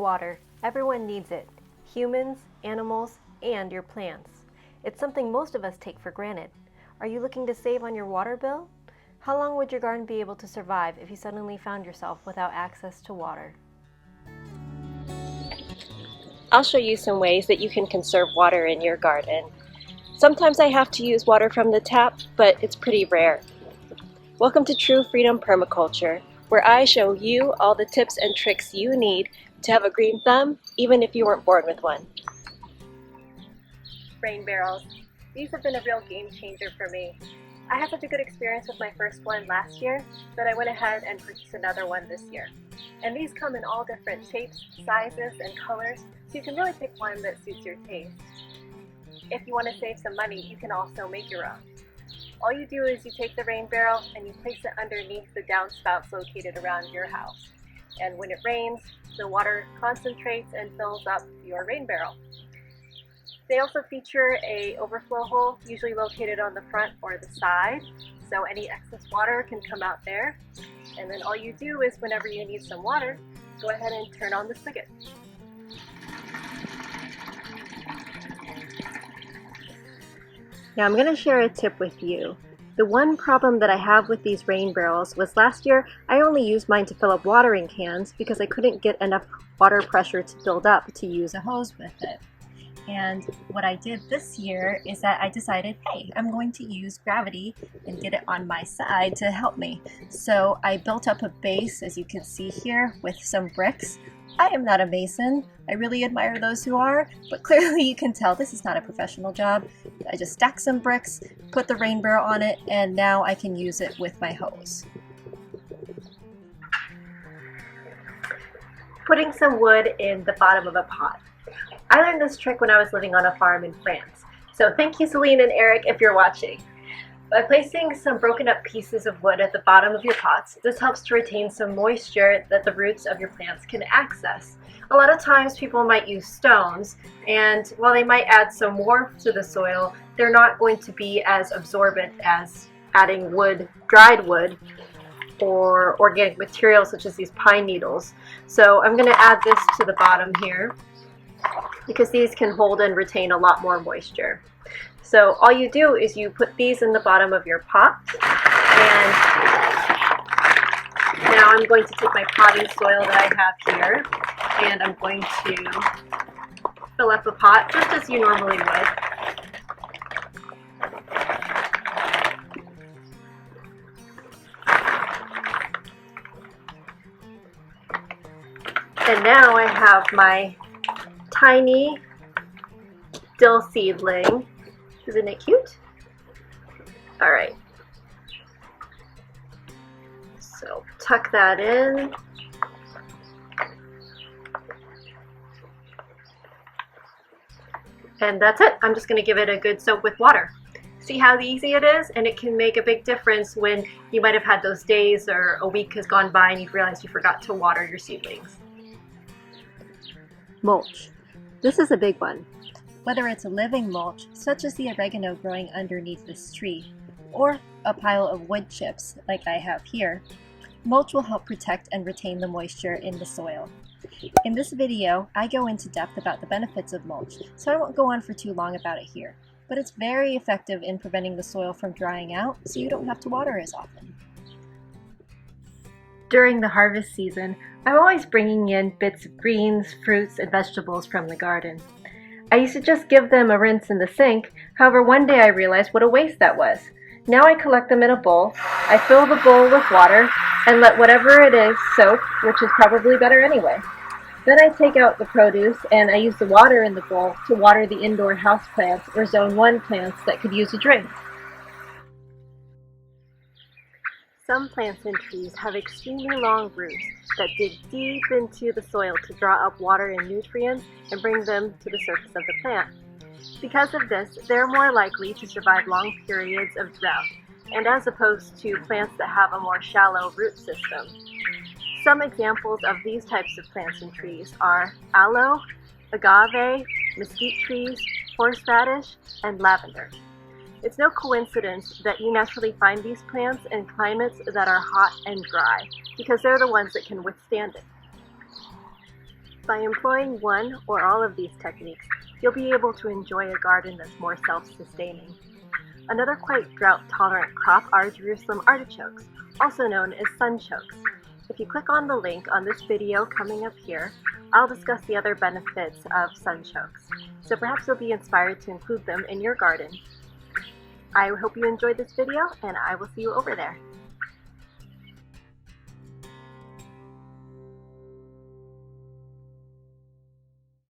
water. Everyone needs it. Humans, animals, and your plants. It's something most of us take for granted. Are you looking to save on your water bill? How long would your garden be able to survive if you suddenly found yourself without access to water? I'll show you some ways that you can conserve water in your garden. Sometimes I have to use water from the tap, but it's pretty rare. Welcome to True Freedom Permaculture, where I show you all the tips and tricks you need to have a green thumb, even if you weren't born with one. Rain barrels. These have been a real game changer for me. I had such a good experience with my first one last year that I went ahead and purchased another one this year. And these come in all different shapes, sizes, and colors, so you can really pick one that suits your taste. If you want to save some money, you can also make your own. All you do is you take the rain barrel and you place it underneath the downspouts located around your house. And when it rains, the water concentrates and fills up your rain barrel. They also feature an overflow hole, usually located on the front or the side, so any excess water can come out there. And then all you do is whenever you need some water, go ahead and turn on the spigot. Now I'm going to share a tip with you. The one problem that I have with these rain barrels was last year I only used mine to fill up watering cans because I couldn't get enough water pressure to build up to use a hose with it. And what I did this year is that I decided, hey, I'm going to use gravity and get it on my side to help me. So I built up a base, as you can see here, with some bricks. I am not a mason. I really admire those who are, but clearly you can tell this is not a professional job. I just stacked some bricks, put the rain barrel on it, and now I can use it with my hose. Putting some wood in the bottom of a pot. I learned this trick when I was living on a farm in France. So thank you, Celine and Eric, if you're watching. By placing some broken up pieces of wood at the bottom of your pots, this helps to retain some moisture that the roots of your plants can access. A lot of times people might use stones, and while they might add some warmth to the soil, they're not going to be as absorbent as adding wood, dried wood, or organic materials such as these pine needles. So I'm going to add this to the bottom here because these can hold and retain a lot more moisture. So all you do is you put these in the bottom of your pot, and now I'm going to take my potting soil that I have here, and I'm going to fill up a pot just as you normally would. And now I have my tiny dill seedling. Isn't it cute? All right. So tuck that in. And that's it. I'm just going to give it a good soak with water. See how easy it is? And it can make a big difference when you might have had those days or a week has gone by and you've realized you forgot to water your seedlings. Mulch. This is a big one. Whether it's a living mulch, such as the oregano growing underneath this tree, or a pile of wood chips like I have here, mulch will help protect and retain the moisture in the soil. In this video, I go into depth about the benefits of mulch, so I won't go on for too long about it here, but it's very effective in preventing the soil from drying out, so you don't have to water as often. During the harvest season, I'm always bringing in bits of greens, fruits, and vegetables from the garden. I used to just give them a rinse in the sink, however one day I realized what a waste that was. Now I collect them in a bowl, I fill the bowl with water, and let whatever it is soak, which is probably better anyway. Then I take out the produce and I use the water in the bowl to water the indoor houseplants or Zone 1 plants that could use a drink. Some plants and trees have extremely long roots that dig deep into the soil to draw up water and nutrients and bring them to the surface of the plant. Because of this, they're more likely to survive long periods of drought, and as opposed to plants that have a more shallow root system. Some examples of these types of plants and trees are aloe, agave, mesquite trees, horseradish, and lavender. It's no coincidence that you naturally find these plants in climates that are hot and dry, because they're the ones that can withstand it. By employing one or all of these techniques, you'll be able to enjoy a garden that's more self-sustaining. Another quite drought-tolerant crop are Jerusalem artichokes, also known as sunchokes. If you click on the link on this video coming up here, I'll discuss the other benefits of sunchokes, so perhaps you'll be inspired to include them in your garden. I hope you enjoyed this video, and I will see you over there.